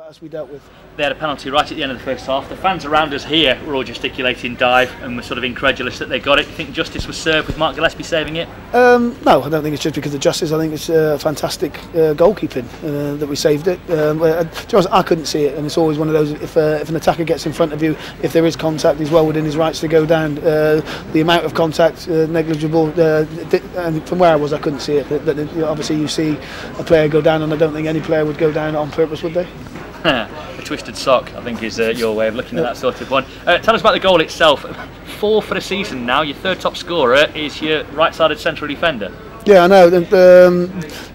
as we dealt with. They had a penalty right at the end of the first half. The fans around us here were all gesticulating dive and were sort of incredulous that they got it. Do you think justice was served with Mark Gillespie saving it? No, I don't think it's just because of justice. I think it's fantastic goalkeeping that we saved it. To be honest, I couldn't see it, and it's always one of those, if an attacker gets in front of you, if there is contact, he's well within his rights to go down. The amount of contact, negligible, and from where I was, I couldn't see it. But obviously you see a player go down, and I don't think any player would go down on purpose, would they? A twisted sock, I think, is your way of looking at that sort of one. Tell us about the goal itself. 4 for the season now. Your third top scorer is your right-sided central defender. Yeah, I know.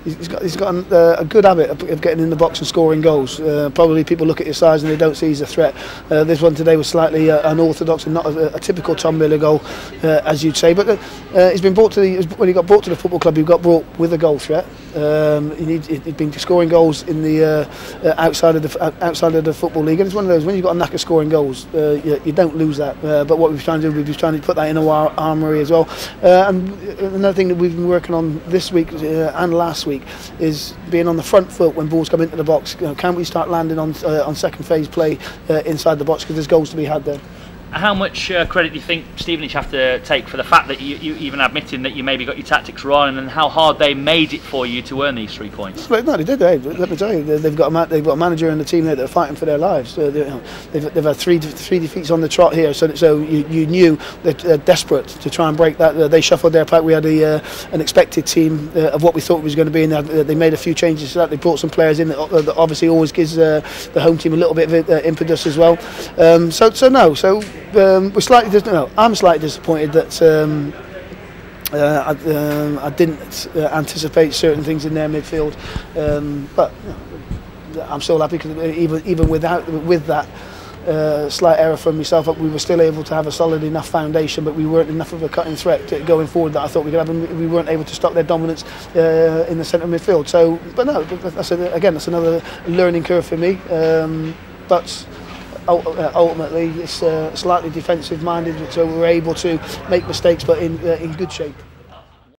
He's got a good habit of getting in the box and scoring goals. Probably people look at his size and they don't see he's a threat. This one today was slightly unorthodox and not a typical Tom Miller goal, as you'd say. But he's been brought to when he got brought to the football club, he got brought with a goal threat. He'd been scoring goals in the outside of the football league, and it's one of those, when you've got a knack of scoring goals, you don't lose that. But what we've trying to do, we've trying to put that in our armoury as well. And another thing that we've been working on this week and last week is being on the front foot when balls come into the box. Can we start landing on second phase play inside the box, because there's goals to be had there. How much credit do you think Stevenage have to take for the fact that you even admitting that you maybe got your tactics wrong, and how hard they made it for you to earn these 3 points? No, they did. Let me tell you, they've got a manager and a team there that are fighting for their lives. They've had three defeats on the trot here, so you knew that they're desperate to try and break that. They shuffled their pack. We had an expected team of what we thought it was going to be, and they made a few changes to that. They brought some players in that obviously always gives the home team a little bit of impetus as well. We're slightly. I'm slightly disappointed that I didn't anticipate certain things in their midfield, but I'm still happy because even with that slight error from myself, we were still able to have a solid enough foundation, but we weren't enough of a cutting threat going forward that I thought we could have, and we weren't able to stop their dominance in the centre midfield. So, but no, that's another learning curve for me, but. Ultimately, it's slightly defensive minded, so we're able to make mistakes, but in good shape.